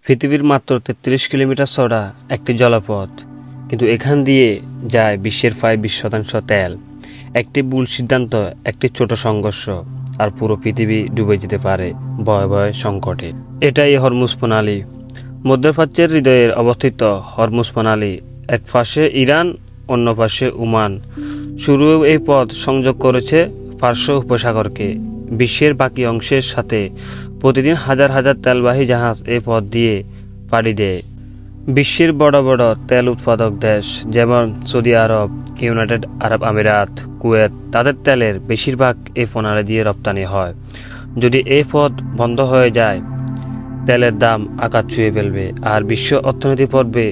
পৃথিবীর মাত্র ৩৩ কিলোমিটার চওড়া একটি জলপথ, কিন্তু এখান দিয়ে যায় বিশ্বের প্রায় ২০% তেল। একটি ভুল সিদ্ধান্ত, একটি ছোট সংঘর্ষ, আর পুরো পৃথিবী ডুবে যেতে পারে ভয়াবহ সংকটে। এটাই হরমুজ প্রণালী। মধ্যপ্রাচ্যের হৃদয়ে অবস্থিত হরমুজ প্রণালী। এক পাশে ইরান, অন্য পাশে ওমান। শুরু এই পথ সংযোগ করেছে ফার্স উপসাগরকে বিশ্বের বাকি অংশের সাথে। প্রতিদিন হাজার হাজার তেলবাহী জাহাজ এই পথ দিয়ে পাড়ি দেয়। বিশ্বের বড় বড় তেল উৎপাদক দেশ যেমন সৌদি আরব, ইউনাইটেড আরব আমিরাত, কুয়েত, তাদের তেলের বেশিরভাগ এই প্রণালী দিয়ে রপ্তানি হয়। যদি এই পথ বন্ধ হয়ে যায়, তেলের দাম আকাশ ছুঁয়ে ফেলবে আর বিশ্ব অর্থনীতি পড়বে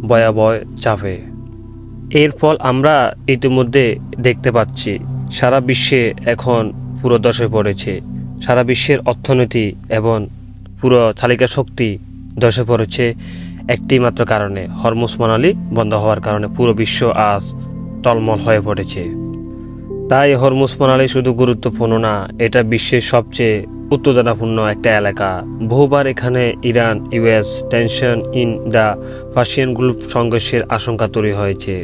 ভয়াবহ চাপে। এর ফল আমরা ইতিমধ্যে দেখতে পাচ্ছি। সারা বিশ্বে এখন পুরো ধসে পড়েছে। সারা বিশ্বের অর্থনীতি এবং পুরো চালিকা শক্তি ধসে পড়েছে একটি মাত্র কারণে, হরমুজ প্রণালী বন্ধ হওয়ার কারণে পুরো বিশ্ব আজ টলমল হয়ে পড়েছে। তাই হরমুজ প্রণালী শুধু গুরুত্বপূর্ণ না, এটা বিশ্বের সবচেয়ে উত্তেজনাপূর্ণ একটা এলাকা। বহুবার এখানে Iran US tension in the Persian group সংঘর্ষের আশঙ্কা তৈরি হয়েছে।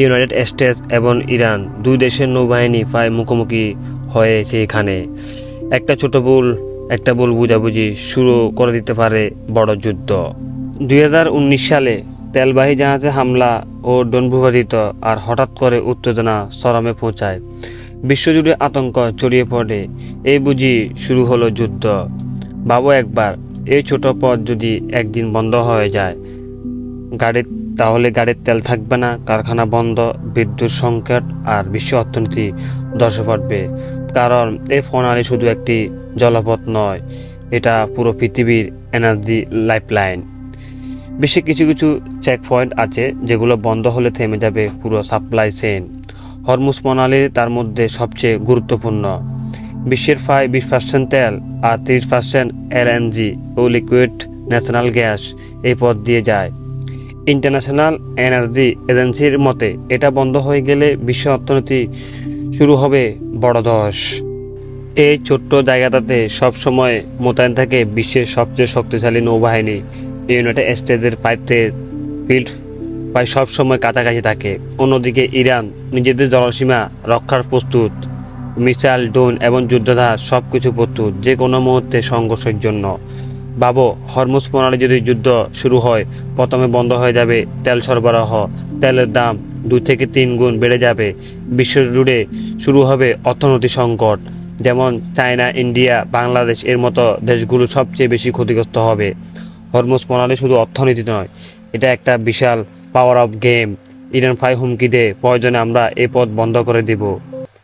ইউনাইটেড স্টেটস এবং ইরান দুই দেশের নৌবাহিনী প্রায় মুখোমুখি হয়েছে এখানে। একটা ছোট ভুল বুঝাবুঝি শুরু করে দিতে পারে বড় যুদ্ধ। 2019 সালে তেলবাহী জাহাজে হামলা ও ড্রোন ভূপাতিত, আর হঠাৎ করে উত্তেজনা চরমে পৌঁছায়। বিশ্বজুড়ে আতঙ্ক ছড়িয়ে পড়ে। এই বুঝি শুরু হলো যুদ্ধ। ভাবো একবার, এই ছোট পথ যদি একদিন বন্ধ হয়ে যায়, তাহলে গাড়ির তেল থাকবে না, কারখানা বন্ধ, বিদ্যুৎ সংকট, আর বিশ্ব অর্থনীতি ধসে পড়বে। কারণ এই প্রণালী শুধু একটি জলপথ নয়, এটা পুরো পৃথিবীর এনার্জি লাইফলাইন। বিশ্বে কিছু কিছু চেক পয়েন্ট আছে যেগুলো বন্ধ হলে থেমে যাবে পুরো সাপ্লাই চেইন। হরমুজ প্রণালী তার মধ্যে সবচেয়ে গুরুত্বপূর্ণ। বিশ্বের প্রায় 20% তেল আর 30% এলএনজি ও লিকুইড ন্যাচারাল গ্যাস এই পথ দিয়ে যায়। ইন্টারন্যাশনাল এনার্জি এজেন্সির মতে এটা বন্ধ হয়ে গেলে বিশ্ব অর্থনীতি শুরু হবে বড় ধস। এই ছোট্ট জায়গাটাতে সবসময় মোতায়েন থাকে বিশ্বের সবচেয়ে শক্তিশালী নৌবাহিনী। ইউনাইটেড স্টেটসের ফাইটার ফিল্ড প্রায় সবসময় কাছাকাছি থাকে। অন্যদিকে ইরান নিজেদের জলসীমা রক্ষার প্রস্তুত, মিসাইল, ড্রোন এবং যুদ্ধজাহাজ সব কিছু প্রস্তুত যে কোনো মুহূর্তে সংঘর্ষের জন্য। ভাবো, হরমুজ প্রণালী যদি যুদ্ধ শুরু হয়, প্রথমে বন্ধ হয়ে যাবে তেল সরবরাহ, তেলের দাম 2 থেকে 3 গুণ বেড়ে যাবে। বিশ্ব জুড়ে শুরু হবে অর্থনৈতিক সংকট, যেমন চায়না, ইন্ডিয়া, বাংলাদেশ এর মতো দেশগুলো সবচেয়ে বেশি ক্ষতিগ্রস্ত হবে। হরমুজ প্রণালী শুধু অর্থনীতি নয়, এটা একটা বিশাল পাওয়ার অফ গেম। ইরান প্রায় হুমকি দেয়, প্রয়োজনে আমরা এই পথ বন্ধ করে দেব।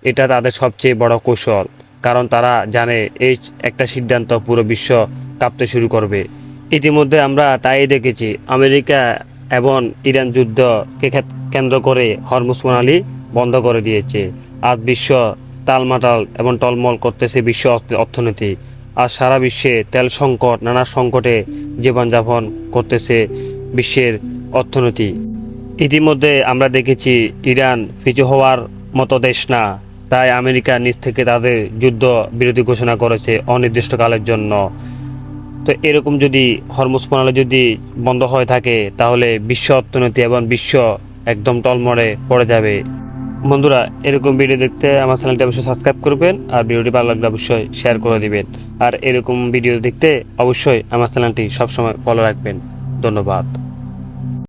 এটা তাদের সবচেয়ে বড় কৌশল, কারণ তারা জানে এই একটা সিদ্ধান্ত পুরো বিশ্ব কাঁপতে শুরু করবে। ইতিমধ্যে আমরা তাই দেখেছি, আমেরিকা এবং ইরান যুদ্ধকে কেন্দ্র করে হরমুজ প্রণালী বন্ধ করে দিয়েছে। আজ বিশ্ব টালমাটাল এবং টলমল করতেছে বিশ্ব অর্থনীতি। আর সারা বিশ্বে তেল সংকট, নানা সংকটে জীবনযাপন করতেছে বিশ্বের অর্থনীতি। ইতিমধ্যে আমরা দেখেছি ইরান পিছু হওয়ার মতো দেশ না, তাই আমেরিকা নিজ থেকে তাদের যুদ্ধ বিরতি ঘোষণা করেছে অনির্দিষ্টকালের জন্য। তো এরকম যদি হরমুজ প্রণালী যদি বন্ধ হয়ে থাকে, তাহলে বিশ্ব অর্থনীতি এবং বিশ্ব একদম টলমলে পড়ে যাবে। বন্ধুরা, এরকম ভিডিও দেখতে আমার চ্যানেলটি অবশ্যই সাবস্ক্রাইব করবেন, আর ভিডিওটি ভালো লাগলে অবশ্যই শেয়ার করে দিবেন। আর এরকম ভিডিও দেখতে অবশ্যই আমার চ্যানেলটি সবসময় ফলো রাখবেন। ধন্যবাদ।